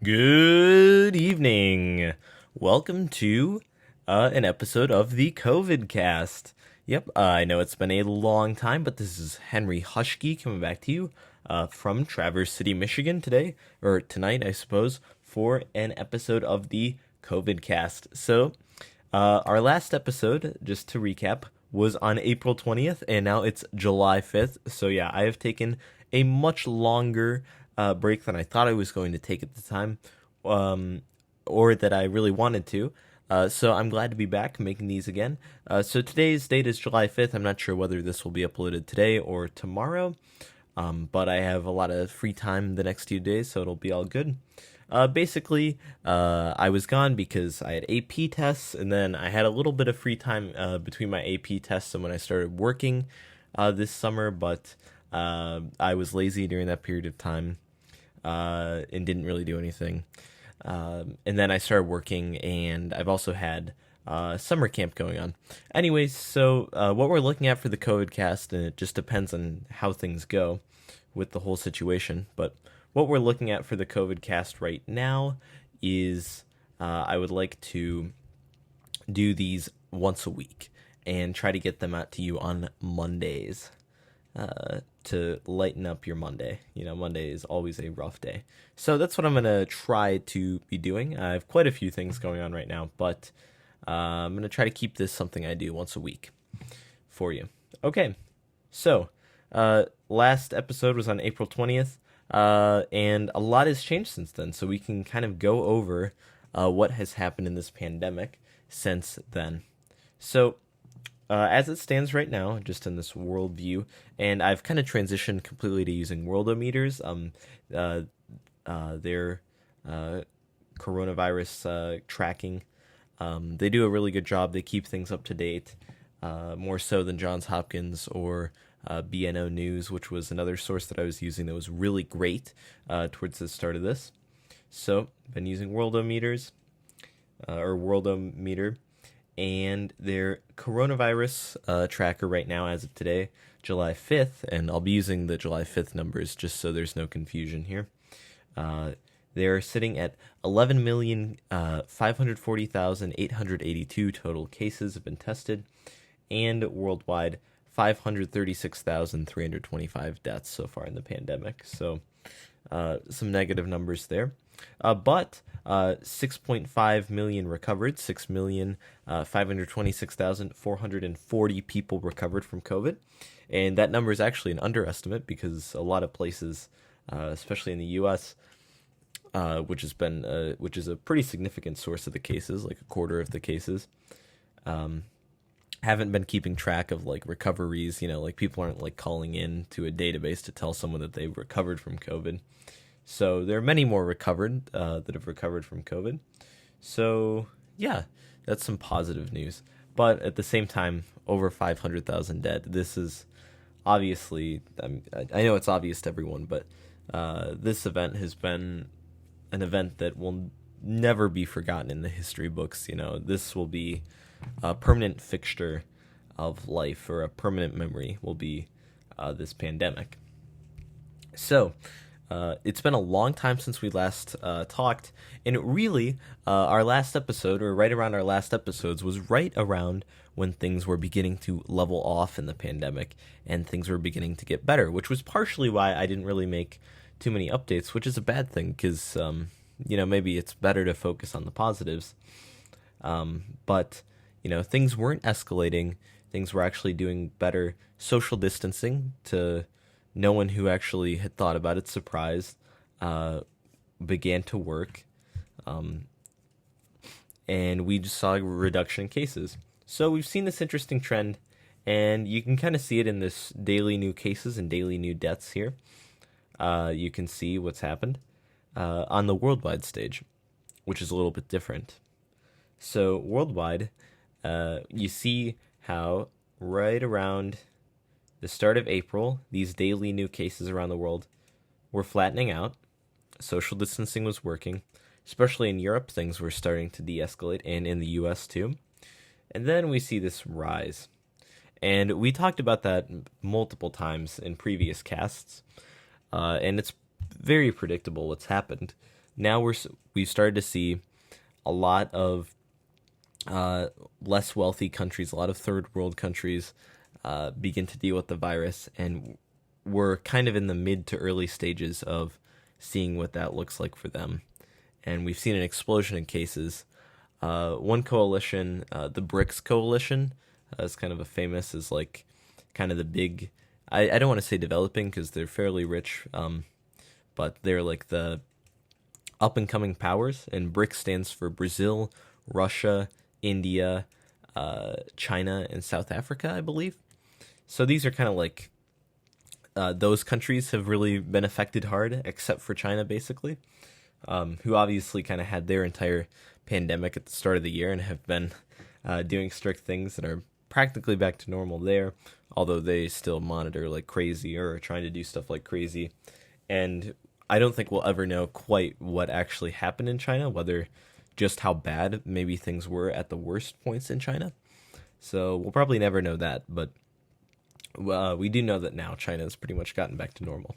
Good evening. Welcome to an episode of the COVID cast. Yep, I know it's been a long time, but this is Henry Hushke coming back to you from Traverse City, Michigan today, or tonight, I suppose, for an episode of the COVID cast. So, our last episode, just to recap, was on April 20th, and now it's July 5th. So, yeah, I have taken a much longer break than I thought I was going to take at the time, um, or that I really wanted to. So I'm glad to be back making these again. So today's date is July 5th. I'm not sure whether this will be uploaded today or tomorrow, but I have a lot of free time the next few days, so it'll be all good. Basically, I was gone because I had AP tests, and then I had a little bit of free time between my AP tests and when I started working this summer, but I was lazy during that period of time and didn't really do anything. And then I started working, and I've also had summer camp going on. Anyways, so what we're looking at for the COVID cast, and it just depends on how things go with the whole situation, but what we're looking at for the COVID cast right now is I would like to do these once a week and try to get them out to you on Mondays to lighten up your Monday. You know, Monday is always a rough day. So that's what I'm going to try to be doing. I have quite a few things going on right now, but I'm going to try to keep this something I do once a week for you. Okay, so last episode was on April 20th, and a lot has changed since then, so we can kind of go over what has happened in this pandemic since then. So, as it stands right now, just in this world view, and I've kind of transitioned completely to using worldometers. Their coronavirus tracking. They do a really good job. They keep things up to date, more so than Johns Hopkins or BNO News, which was another source that I was using that was really great towards the start of this. So, been using worldometers, or worldometer, and their coronavirus tracker right now as of today, July 5th, and I'll be using the July 5th numbers just so there's no confusion here. They're sitting at 11,540,882 total cases have been tested, and worldwide 536,325 deaths so far in the pandemic. So some negative numbers there. But 6.5 million recovered, 6,526,440 people recovered from COVID. And that number is actually an underestimate because a lot of places, especially in the U.S., which is a pretty significant source of the cases, like a quarter of the cases, haven't been keeping track of like recoveries. You know, like people aren't like calling in to a database to tell someone that they've recovered from COVID. So there are many more recovered that have recovered from COVID. So yeah, that's some positive news. But at the same time, over 500,000 dead. This is obviously, I know it's obvious to everyone, but this event has been an event that will never be forgotten in the history books. You know, this will be a permanent fixture of life, or a permanent memory will be this pandemic. So, it's been a long time since we last talked, and really, our last episode, or right around our last episodes, was right around when things were beginning to level off in the pandemic, and things were beginning to get better, which was partially why I didn't really make too many updates, which is a bad thing, because, you know, maybe it's better to focus on the positives. But, you know, things weren't escalating, things were actually doing better. Social distancing, to no one who actually had thought about it surprised, began to work, and we just saw a reduction in cases. So we've seen this interesting trend, and you can kind of see it in this daily new cases and daily new deaths here. You can see what's happened on the worldwide stage, which is a little bit different. So worldwide, you see how right around the start of April, these daily new cases around the world were flattening out. Social distancing was working. Especially in Europe, things were starting to de-escalate, and in the US too. And then we see this rise. And we talked about that multiple times in previous casts. And it's very predictable what's happened. Now we've started to see a lot of less wealthy countries, a lot of third world countries, begin to deal with the virus, and we're kind of in the mid to early stages of seeing what that looks like for them. And we've seen an explosion in cases. One coalition, the BRICS coalition, is kind of a famous, is like kind of the big. I don't want to say developing because they're fairly rich, but they're like the up and coming powers. And BRICS stands for Brazil, Russia, India, China, and South Africa, I believe. So these are kind of like those countries have really been affected hard, except for China, basically, who obviously kind of had their entire pandemic at the start of the year and have been doing strict things that are practically back to normal there, although they still monitor like crazy or are trying to do stuff like crazy. And I don't think we'll ever know quite what actually happened in China, whether just how bad maybe things were at the worst points in China. So we'll probably never know that, but we do know that now China has pretty much gotten back to normal.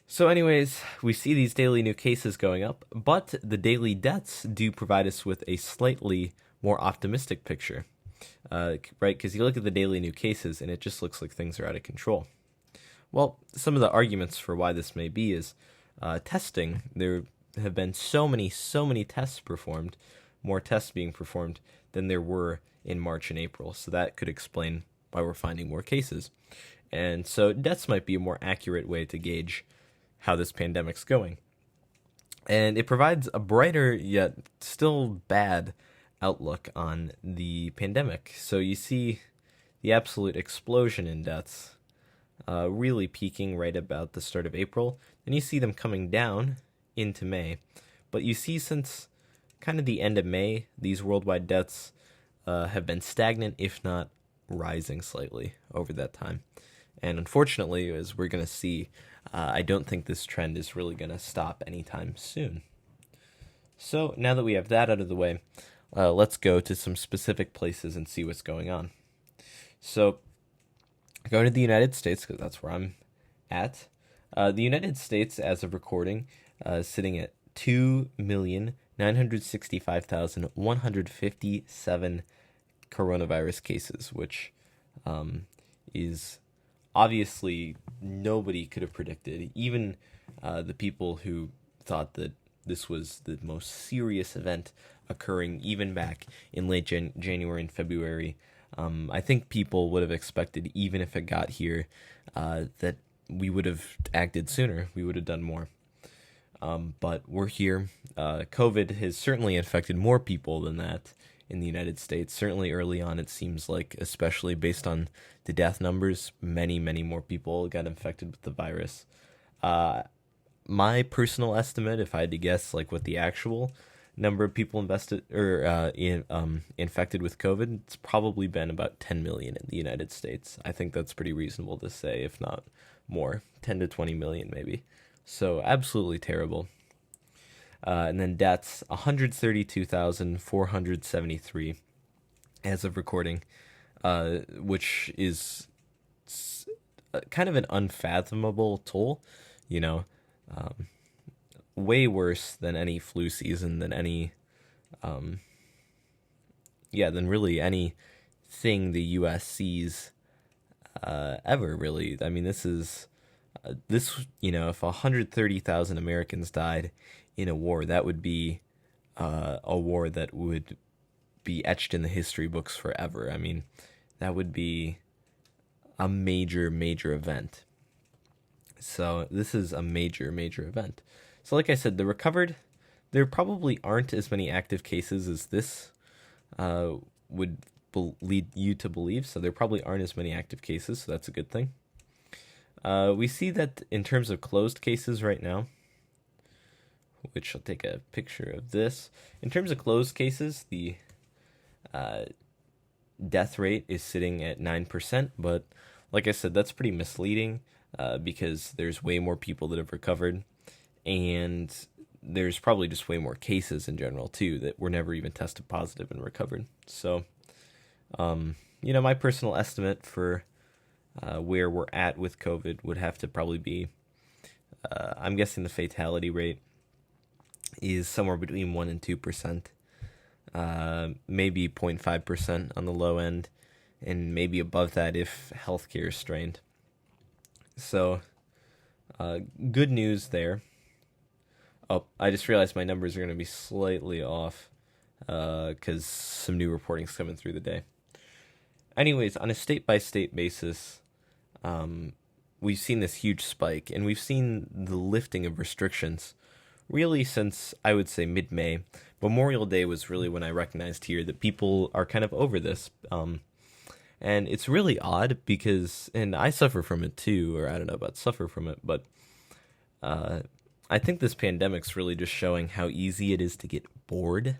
So anyways, we see these daily new cases going up, but the daily deaths do provide us with a slightly more optimistic picture, right? Because you look at the daily new cases and it just looks like things are out of control. Well, some of the arguments for why this may be is testing. There have been so many tests performed, more tests being performed than there were in March and April. So that could explain why we're finding more cases. And so deaths might be a more accurate way to gauge how this pandemic's going. And it provides a brighter yet still bad outlook on the pandemic. So you see the absolute explosion in deaths really peaking right about the start of April. And you see them coming down into May. But you see since kind of the end of May, these worldwide deaths have been stagnant, if not rising slightly over that time. And unfortunately, as we're going to see, I don't think this trend is really going to stop anytime soon. So now that we have that out of the way, let's go to some specific places and see what's going on. So going to the United States, because that's where I'm at. The United States, as of recording, is sitting at 2,965,157 coronavirus cases, which is obviously nobody could have predicted. Even the people who thought that this was the most serious event occurring even back in late January and February. I think people would have expected, even if it got here, that we would have acted sooner. We would have done more. But we're here. COVID has certainly infected more people than that in the United States. Certainly early on, it seems like, especially based on the death numbers, many more people got infected with the virus. My personal estimate, if I had to guess, like what the actual number of people infected with COVID, it's probably been about 10 million in the United States. I think that's pretty reasonable to say, if not more, 10 to 20 million maybe. So absolutely terrible. And then deaths, 132,473 as of recording, which is kind of an unfathomable toll, way worse than any flu season, than any, than really anything the U.S. sees ever, really. I mean, if 130,000 Americans died in a war, that would be a war that would be etched in the history books forever. I mean, that would be a major event. So this is a major event. So like I said, the recovered, there probably aren't as many active cases as this would lead you to believe. So there probably aren't as many active cases, so that's a good thing. We see that in terms of closed cases right now, which I'll take a picture of this. In terms of closed cases, the death rate is sitting at 9%, but like I said, that's pretty misleading because there's way more people that have recovered, and there's probably just way more cases in general, too, that were never even tested positive and recovered. So, my personal estimate for where we're at with COVID would have to probably be I'm guessing the fatality rate is somewhere between 1 and 2%, maybe 0.5% on the low end, and maybe above that if healthcare is strained. So, good news there. Oh, I just realized my numbers are going to be slightly off because some new reporting's coming through the day. Anyways, on a state-by-state basis, we've seen this huge spike, and we've seen the lifting of restrictions really since, I would say, mid-May. Memorial Day was really when I recognized here that people are kind of over this. And it's really odd because, and I suffer from it too, or I don't know about suffer from it, but I think this pandemic's really just showing how easy it is to get bored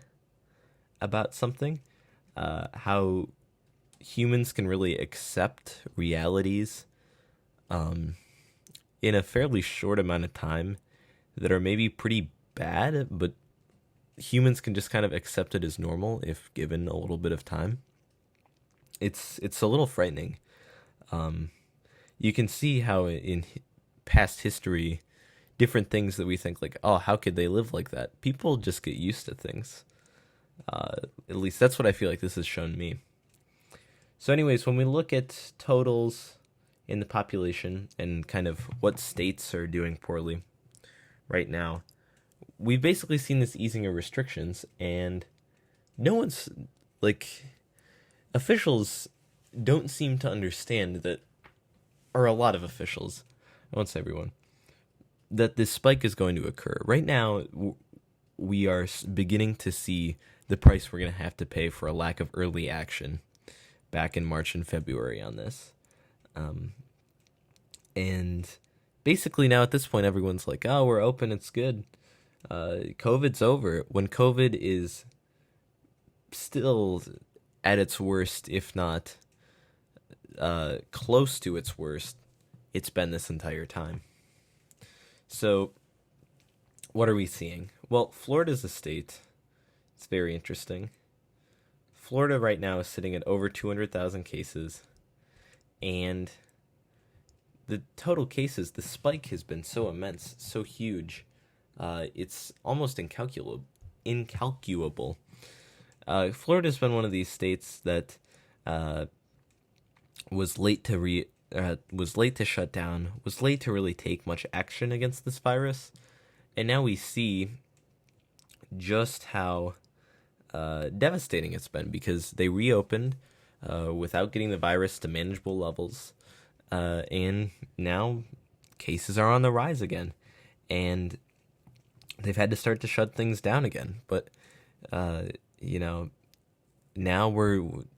about something, how humans can really accept realities in a fairly short amount of time that are maybe pretty bad, but humans can just kind of accept it as normal if given a little bit of time. It's a little frightening. You can see how in past history, different things that we think like, oh, how could they live like that? People just get used to things. At least that's what I feel like this has shown me. So anyways, when we look at totals in the population and kind of what states are doing poorly right now, we've basically seen this easing of restrictions, and no one's, like, officials don't seem to understand that, or a lot of officials, I won't say everyone, that this spike is going to occur. Right now, we are beginning to see the price we're going to have to pay for a lack of early action back in March and February on this. And basically now at this point, everyone's like, oh, we're open, it's good. COVID's over. When COVID is still at its worst, if not close to its worst, it's been this entire time. So, what are we seeing? Well, Florida's a state. It's very interesting. Florida right now is sitting at over 200,000 cases, and the total cases, the spike has been so immense, so huge, it's almost incalculable. Florida's been one of these states that was late to shut down, was late to really take much action against this virus, and now we see just how devastating it's been because they reopened without getting the virus to manageable levels, and now cases are on the rise again, and they've had to start to shut things down again. But now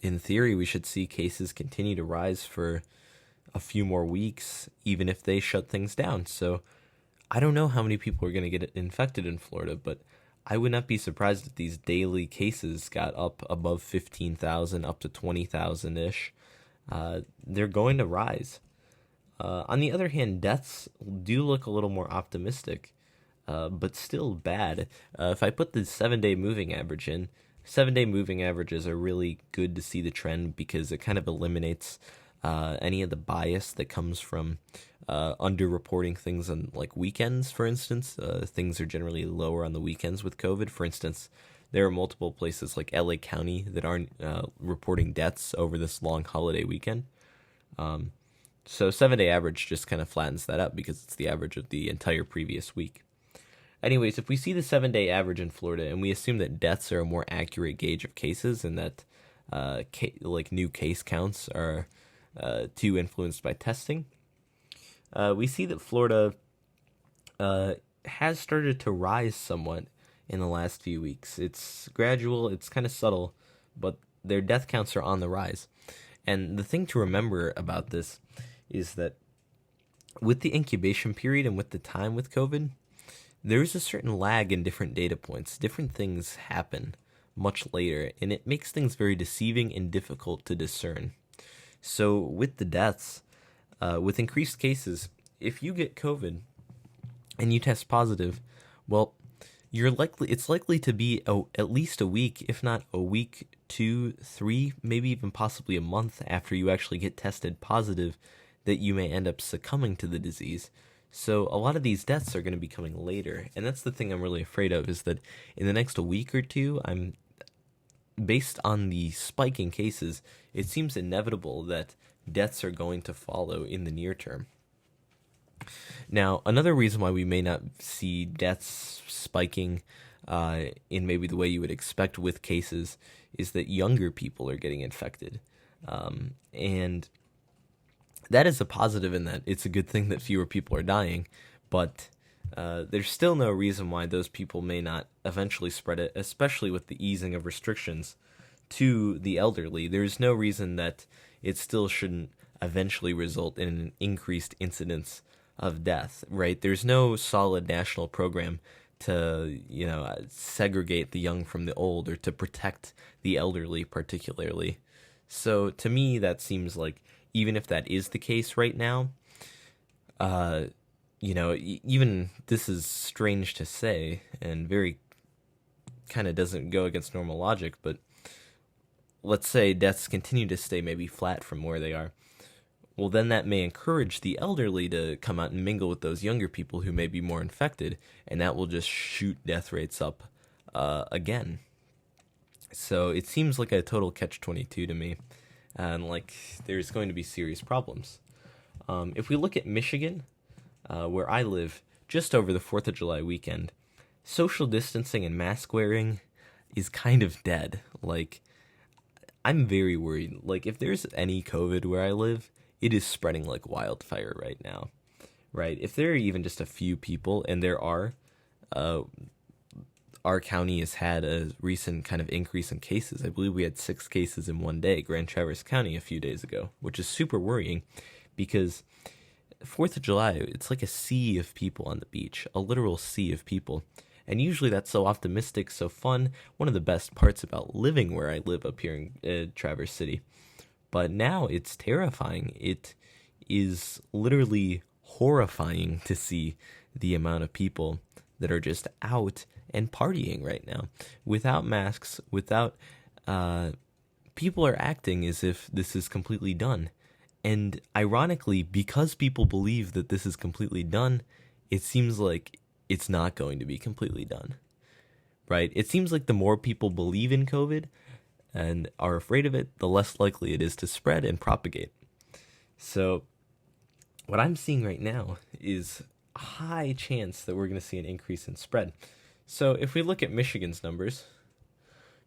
in theory, we should see cases continue to rise for a few more weeks, even if they shut things down. So I don't know how many people are going to get infected in Florida, but I would not be surprised if these daily cases got up above 15,000, up to 20,000-ish. They're going to rise. On the other hand, deaths do look a little more optimistic, but still bad. If I put the 7-day moving average in, 7-day moving averages are really good to see the trend because it kind of eliminates any of the bias that comes from underreporting things on like weekends, for instance. Things are generally lower on the weekends with COVID. For instance, there are multiple places like LA County that aren't reporting deaths over this long holiday weekend. So 7-day average just kind of flattens that out because it's the average of the entire previous week. Anyways, if we see the 7-day average in Florida and we assume that deaths are a more accurate gauge of cases and that new case counts are too influenced by testing, we see that Florida has started to rise somewhat in the last few weeks. It's gradual, it's kind of subtle, but their death counts are on the rise. And the thing to remember about this is that with the incubation period and with the time with COVID, there's a certain lag in different data points. Different things happen much later, and it makes things very deceiving and difficult to discern. So with the deaths, with increased cases, if you get COVID and you test positive, well, it's likely to be at least a week, if not a week, 2, 3, maybe even possibly a month after you actually get tested positive that you may end up succumbing to the disease. So a lot of these deaths are going to be coming later, and that's the thing I'm really afraid of, is that in the next week or two, I'm based on the spike in cases, it seems inevitable that deaths are going to follow in the near term. Now, another reason why we may not see deaths spiking in maybe the way you would expect with cases is that younger people are getting infected. And that is a positive in that it's a good thing that fewer people are dying, but there's still no reason why those people may not eventually spread it, especially with the easing of restrictions to the elderly. There's no reason that it still shouldn't eventually result in an increased incidence of death, right? There's no solid national program to, segregate the young from the old or to protect the elderly particularly. So to me, that seems like even if that is the case right now, even this is strange to say and very kind of doesn't go against normal logic, but let's say deaths continue to stay maybe flat from where they are. Well, then that may encourage the elderly to come out and mingle with those younger people who may be more infected, and that will just shoot death rates up again. So it seems like a total catch-22 to me, and like there's going to be serious problems. If we look at Michigan, where I live, just over the 4th of July weekend, social distancing and mask wearing is kind of dead. Like, I'm very worried. Like, if there's any COVID where I live, it is spreading like wildfire right now, right? If there are even just a few people, and there are, our county has had a recent kind of increase in cases. I believe we had 6 cases in one day, Grand Traverse County, a few days ago, which is super worrying because 4th of July, it's like a sea of people on the beach, a literal sea of people. And usually that's so optimistic, so fun, one of the best parts about living where I live up here in Traverse City. But now it's terrifying. It is literally horrifying to see the amount of people that are just out and partying right now without masks, without people are acting as if this is completely done. And ironically, because people believe that this is completely done, it seems like it's not going to be completely done, right? It seems like the more people believe in COVID and are afraid of it, the less likely it is to spread and propagate. So what I'm seeing right now is a high chance that we're going to see an increase in spread. So if we look at Michigan's numbers,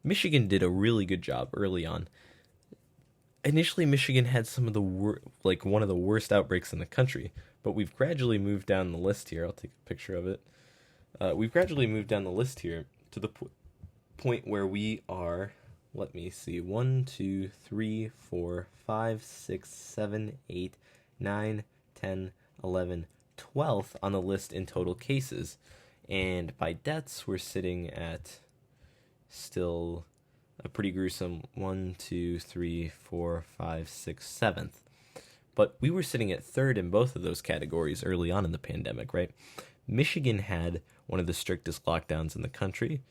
Michigan did a really good job early on. Initially, Michigan had some of the one of the worst outbreaks in the country, but we've gradually moved down the list here. I'll take a picture of it. We've gradually moved down the list here to the point where we are, let me see, 1, 2, 3, 4, 5, 6, 7, 8, 9, 10, 11, 12th on the list in total cases. And by deaths, we're sitting at still a pretty gruesome 1, 2, 3, 4, 5, 6, 7th. But we were sitting at 3rd in both of those categories early on in the pandemic, right? Michigan had one of the strictest lockdowns in the country,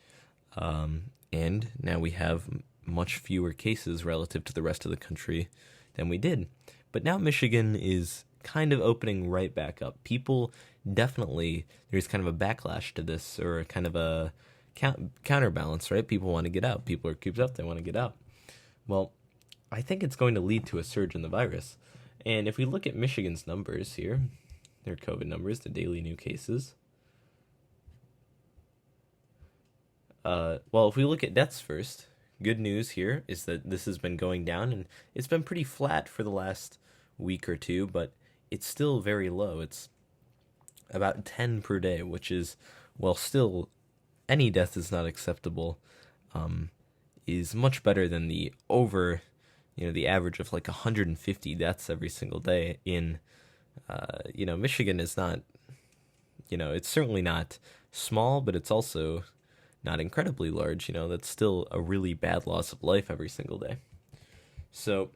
and now we have much fewer cases relative to the rest of the country than we did. But now Michigan is kind of opening right back up. People definitely, there's kind of a backlash to this, or kind of a counterbalance, right? People want to get out. People are cooped up. They want to get out. Well, I think it's going to lead to a surge in the virus. And if we look at Michigan's numbers here, their COVID numbers, the daily new cases. Well, if we look at deaths first, good news here is that this has been going down, and it's been pretty flat for the last week or two, but it's still very low. It's about 10 per day, which is, well, still, any death is not acceptable, is much better than the the average of like 150 deaths every single day in, Michigan is not, it's certainly not small, but it's also not incredibly large. That's still a really bad loss of life every single day. So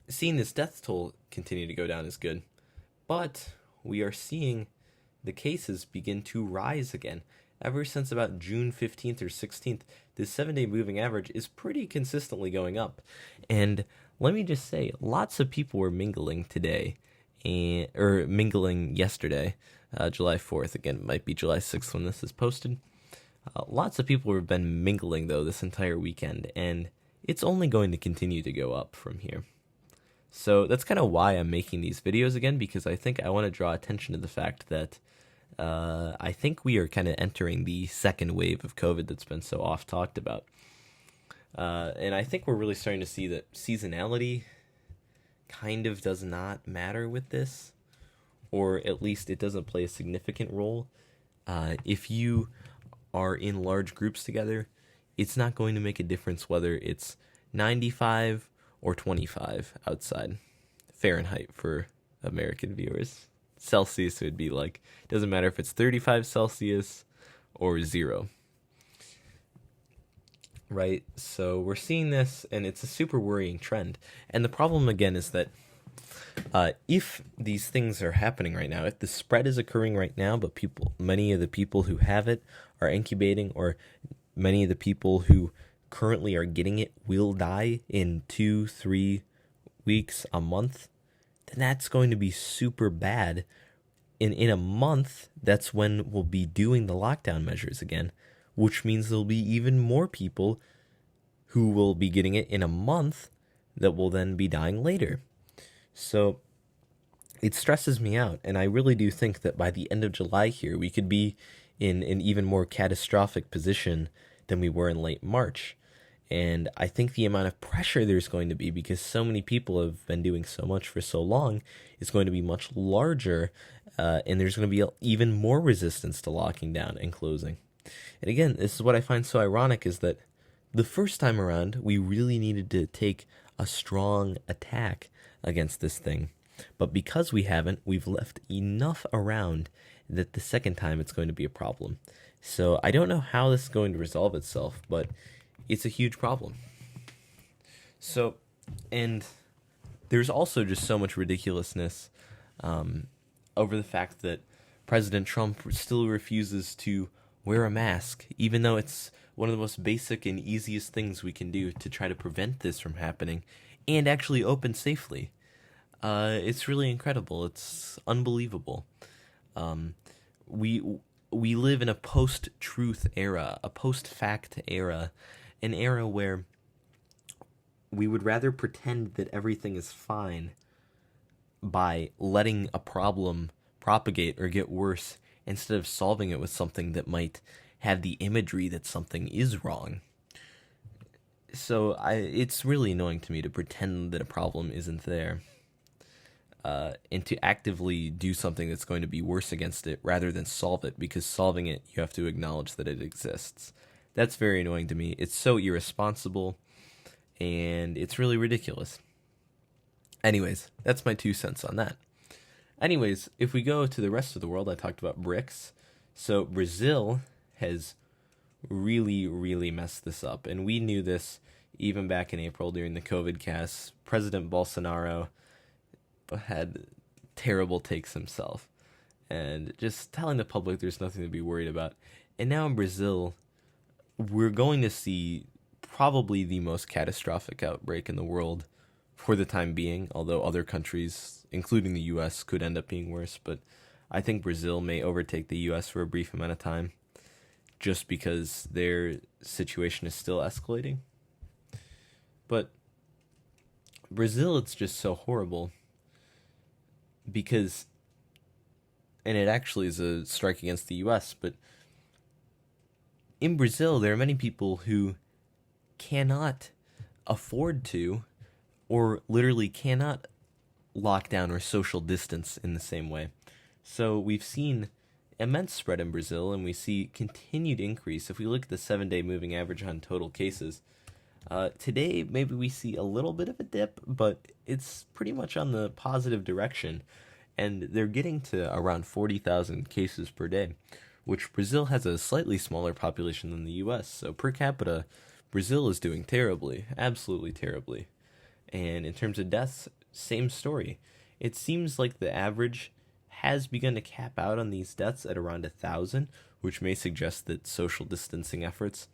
seeing this death toll continue to go down is good, but we are seeing the cases begin to rise again. Ever since about June 15th or 16th, this 7-day moving average is pretty consistently going up. And let me just say, lots of people were mingling today, or mingling yesterday, July 4th. Again, it might be July 6th when this is posted. Lots of people have been mingling, though, this entire weekend, and it's only going to continue to go up from here. So that's kind of why I'm making these videos again, because I think I want to draw attention to the fact that I think we are kind of entering the second wave of COVID that's been so oft talked about. And I think we're really starting to see that seasonality kind of does not matter with this, or at least it doesn't play a significant role. If you are in large groups together, it's not going to make a difference whether it's 95 or 25 outside. Fahrenheit for American viewers. Celsius would be like, doesn't matter if it's 35 Celsius or 0. Right? So we're seeing this, and it's a super worrying trend. And the problem, again, is that if these things are happening right now, if the spread is occurring right now, but many of the people who have it are incubating, or many of the people who currently are getting it will die in 2-3 weeks, a month, then that's going to be super bad. In a month, that's when we'll be doing the lockdown measures again, which means there'll be even more people who will be getting it in a month that will then be dying later. So it stresses me out, and I really do think that by the end of July here, we could be in an even more catastrophic position than we were in late March. And I think the amount of pressure there's going to be, because so many people have been doing so much for so long, is going to be much larger, and there's going to be even more resistance to locking down and closing. And again, this is what I find so ironic, is that the first time around, we really needed to take a strong attack against this thing. But because we haven't, we've left enough around that the second time it's going to be a problem. So I don't know how this is going to resolve itself, but it's a huge problem. So, and there's also just so much ridiculousness over the fact that President Trump still refuses to wear a mask, even though it's one of the most basic and easiest things we can do to try to prevent this from happening and actually open safely. It's really incredible. It's unbelievable. We live in a post-truth era, a post-fact era, an era where we would rather pretend that everything is fine by letting a problem propagate or get worse instead of solving it with something that might have the imagery that something is wrong. So it's really annoying to me to pretend that a problem isn't there. And to actively do something that's going to be worse against it rather than solve it, because solving it, you have to acknowledge that it exists. That's very annoying to me. It's so irresponsible, and it's really ridiculous. Anyways, that's my 2 cents on that. Anyways, if we go to the rest of the world, I talked about BRICS. So Brazil has really, really messed this up, and we knew this even back in April during the COVID cast. President Bolsonaro had terrible takes himself, and just telling the public there's nothing to be worried about. And now in Brazil, we're going to see probably the most catastrophic outbreak in the world for the time being, although other countries, including the US, could end up being worse. But I think Brazil may overtake the US for a brief amount of time, just because their situation is still escalating. But Brazil, it's just so horrible, because, and it actually is a strike against the US, but in Brazil, there are many people who cannot afford to, or literally cannot lock down or social distance in the same way. So we've seen immense spread in Brazil, and we see continued increase. If we look at the 7-day moving average on total cases, today maybe we see a little bit of a dip, but it's pretty much on the positive direction, and they're getting to around 40,000 cases per day, which Brazil has a slightly smaller population than the US, so per capita, Brazil is doing terribly, absolutely terribly. And in terms of deaths, same story. It seems like the average has begun to cap out on these deaths at around 1,000, which may suggest that social distancing efforts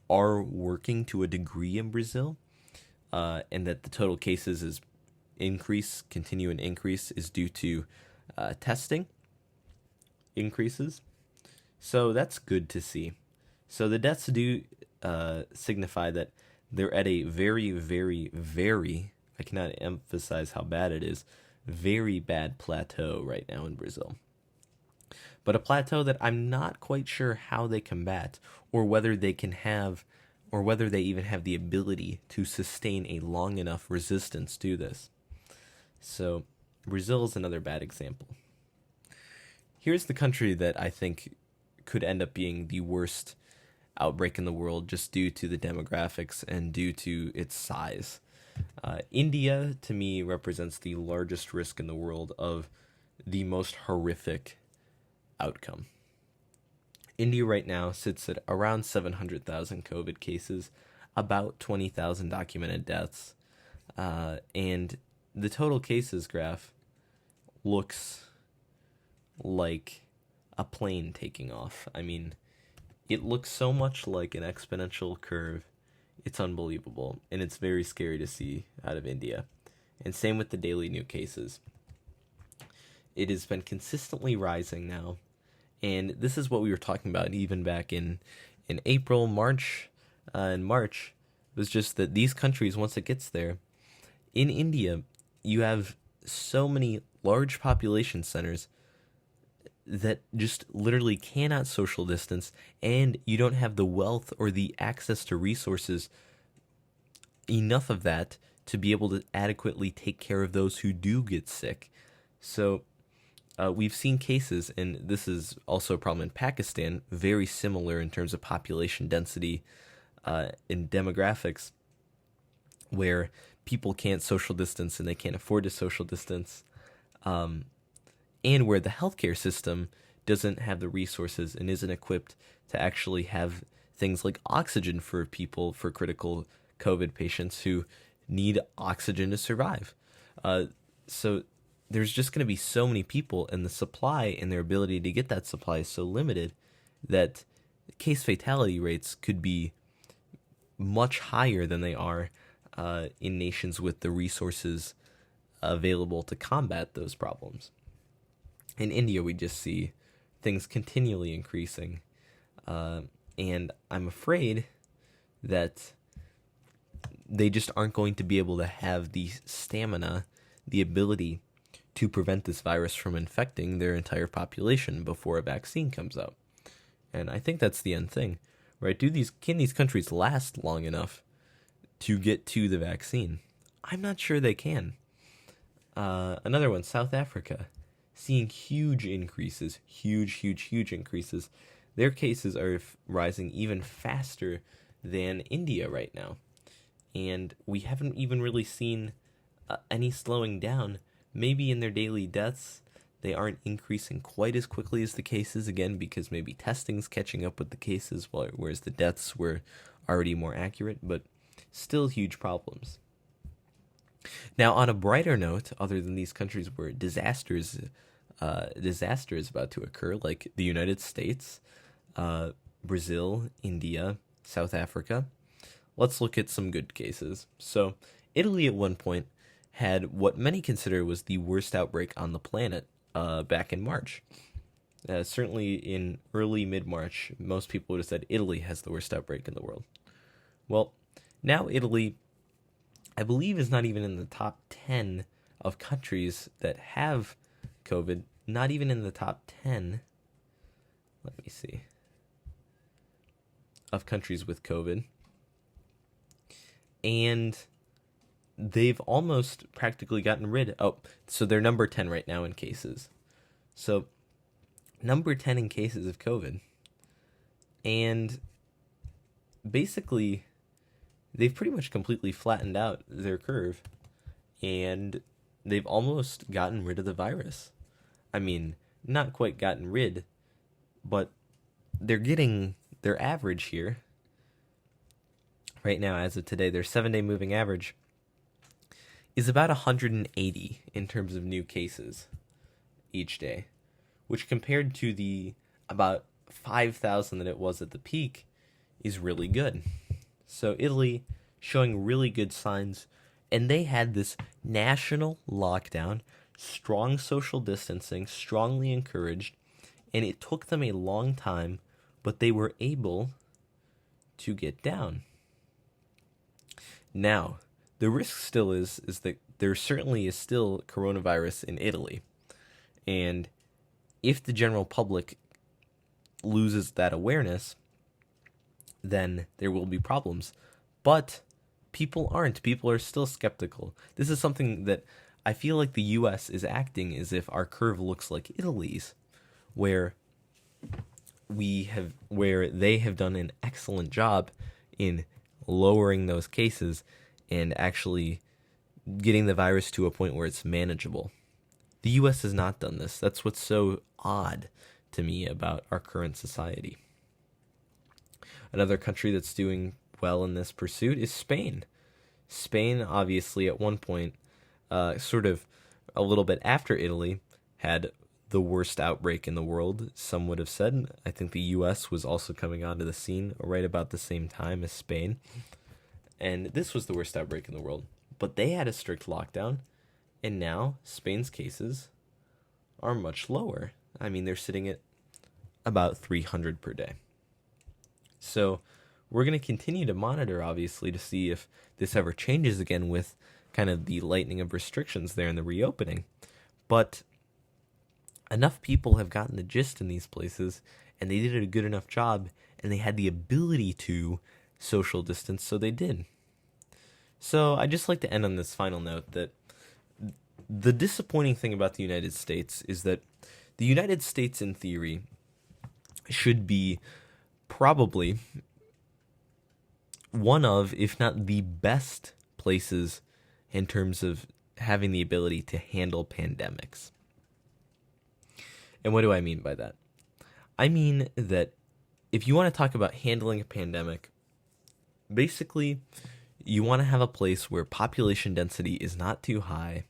are working to a degree in Brazil, and that the total cases continue and increase is due to testing increases. So that's good to see. So the deaths do signify that they're at a very, very, very, I cannot emphasize how bad it is, very bad plateau right now in Brazil. But a plateau that I'm not quite sure how they combat, or whether they can have, or whether they even have the ability to sustain a long enough resistance to this. So Brazil is another bad example. Here's the country that I think could end up being the worst outbreak in the world just due to the demographics and due to its size. India, to me, represents the largest risk in the world of the most horrific outcome. India right now sits at around 700,000 COVID cases, about 20,000 documented deaths, and the total cases graph looks like a plane taking off. I mean, it looks so much like an exponential curve. It's unbelievable, and it's very scary to see out of India. And same with the daily new cases. It has been consistently rising now, and this is what we were talking about even back in April, March. In March, it was just that these countries, once it gets there, in India, you have so many large population centers that just literally cannot social distance, and you don't have the wealth or the access to resources, enough of that, to be able to adequately take care of those who do get sick. So we've seen cases, and this is also a problem in Pakistan, very similar in terms of population density and demographics, where people can't social distance and they can't afford to social distance, and where the healthcare system doesn't have the resources and isn't equipped to actually have things like oxygen for people, for critical COVID patients who need oxygen to survive. So there's just going to be so many people, and the supply and their ability to get that supply is so limited that case fatality rates could be much higher than they are in nations with the resources available to combat those problems. In India, we just see things continually increasing, and I'm afraid that they just aren't going to be able to have the stamina, the ability to prevent this virus from infecting their entire population before a vaccine comes out. And I think that's the end thing, right? Can these countries last long enough to get to the vaccine? I'm not sure they can. Another one, South Africa, seeing huge increases, huge increases. Their cases are rising even faster than India right now. And we haven't even really seen any slowing down. Maybe in their daily deaths, they aren't increasing quite as quickly as the cases, again, because maybe testing's catching up with the cases, whereas the deaths were already more accurate, but still huge problems. Now, on a brighter note, other than these countries where disaster is about to occur, like the United States, Brazil, India, South Africa, let's look at some good cases. So, Italy at one point had what many consider was the worst outbreak on the planet back in March. Certainly in early mid-March, most people would have said Italy has the worst outbreak in the world. Well, now Italy, I believe, is not even in the top 10 of countries that have COVID, not even in the top 10, let me see, of countries with COVID. And they've almost practically gotten rid of, so they're number 10 right now in cases. So, number 10 in cases of COVID. And basically, they've pretty much completely flattened out their curve. And they've almost gotten rid of the virus. I mean, not quite gotten rid, but they're getting their average here. Right now, as of today, their 7-day moving average is about 180 in terms of new cases each day, which compared to the about 5,000 that it was at the peak is really good. So Italy showing really good signs, And they had this national lockdown, strong social distancing, strongly encouraged, and it took them a long time, but they were able to get down. Now, the risk still is that there certainly is still coronavirus in Italy. And if the general public loses that awareness, then there will be problems. But people aren't. People are still skeptical. This is something that I feel like the US is acting as if our curve looks like Italy's, where they have done an excellent job in lowering those cases and actually getting the virus to a point where it's manageable. The US has not done this. That's what's so odd to me about our current society. Another country that's doing well in this pursuit is Spain. Spain, obviously, at one point, sort of a little bit after Italy, had the worst outbreak in the world, some would have said. I think the US was also coming onto the scene right about the same time as Spain. And this was the worst outbreak in the world. But they had a strict lockdown, and now Spain's cases are much lower. I mean, they're sitting at about 300 per day. So we're going to continue to monitor, obviously, to see if this ever changes again with kind of the lightening of restrictions there and the reopening. But enough people have gotten the gist in these places, and they did a good enough job, and they had the ability to social distance, so they did. So I'd just like to end on this final note that the disappointing thing about the United States is that the United States, in theory, should be probably one of, if not the best places in terms of having the ability to handle pandemics. And what do I mean by that? I mean that if you want to talk about handling a pandemic, basically, you want to have a place where population density is not too high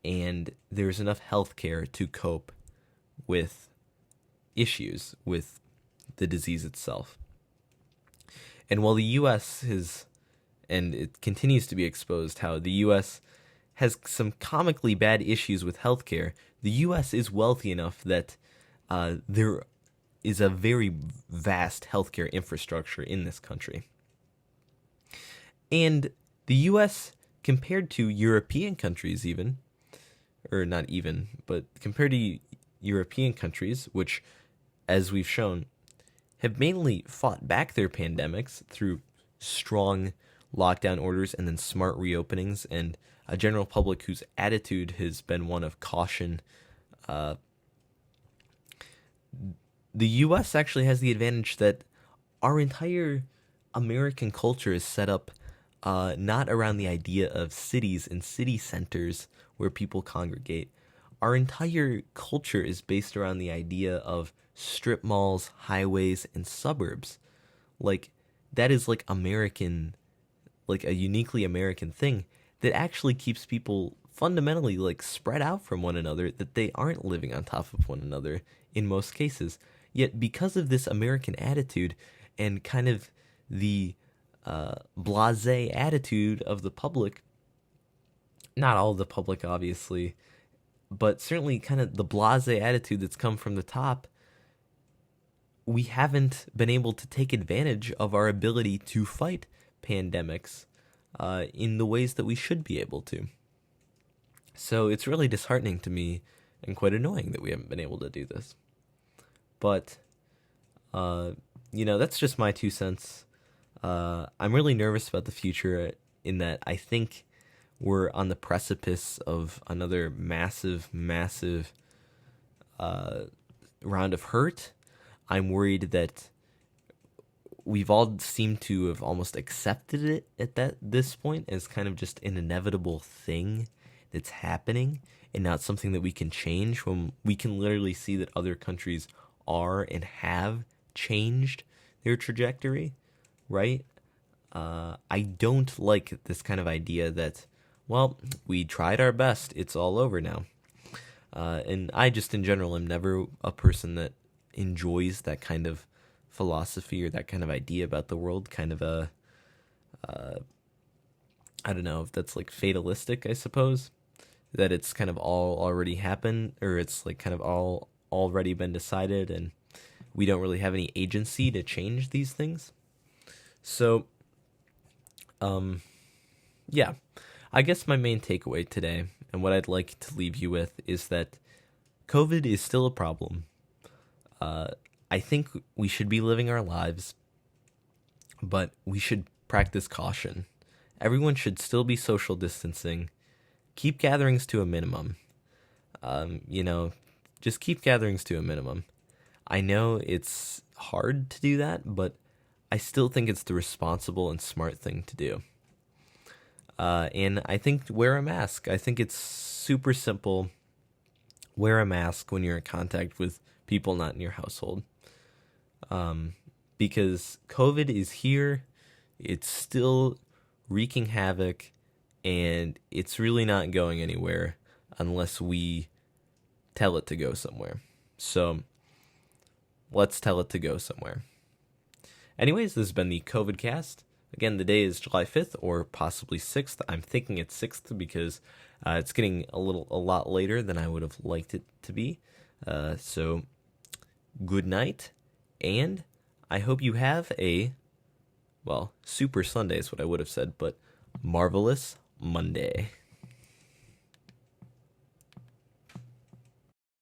and there's enough healthcare to cope with issues with the disease itself. And while the U.S. has, and it continues to be exposed, how the U.S. has some comically bad issues with healthcare, the U.S. is wealthy enough that there is a very vast healthcare infrastructure in this country. And the U.S., compared to European countries even, or not even, but compared to European countries, which, as we've shown, have mainly fought back their pandemics through strong lockdown orders and then smart reopenings, and a general public whose attitude has been one of caution. The U.S. actually has the advantage that our entire American culture is set up not around the idea of cities and city centers where people congregate. Our entire culture is based around the idea of strip malls, highways, and suburbs. Like, that is like American, like a uniquely American thing that actually keeps people fundamentally like spread out from one another, that they aren't living on top of one another in most cases. Yet because of this American attitude and kind of the blasé attitude of the public, not all of the public obviously, but certainly kind of the blasé attitude that's come from the top, we haven't been able to take advantage of our ability to fight pandemics in the ways that we should be able to. So it's really disheartening to me and quite annoying that we haven't been able to do this. But, that's just my 2 cents. I'm really nervous about the future in that I think we're on the precipice of another massive round of hurt. I'm worried that we've all seemed to have almost accepted it at this point as kind of just an inevitable thing that's happening and not something that we can change, when we can literally see that other countries are and have changed their trajectory, right? I don't like this kind of idea that, well, we tried our best, it's all over now. And I just in general am never a person that enjoys that kind of philosophy or that kind of idea about the world, kind of a I don't know if that's like fatalistic, I suppose, that it's kind of all already happened, or it's like kind of all already been decided, and we don't really have any agency to change these things. So, yeah, I guess my main takeaway today, and what I'd like to leave you with, is that COVID is still a problem. Uh, I think we should be living our lives, but we should practice caution. Everyone should still be social distancing. Keep gatherings to a minimum. You know, just keep gatherings to a minimum. I know it's hard to do that, but I still think it's the responsible and smart thing to do. And I think wear a mask. I think it's super simple. Wear a mask when you're in contact with people not in your household. Because COVID is here. It's still wreaking havoc, and it's really not going anywhere unless we tell it to go somewhere. So let's tell it to go somewhere. Anyways, this has been the COVID cast. Again, the day is July 5th or possibly 6th. I'm thinking it's 6th because it's getting a lot later than I would have liked it to be. So good night, and I hope you have super Sunday is what I would have said, but marvelous Monday.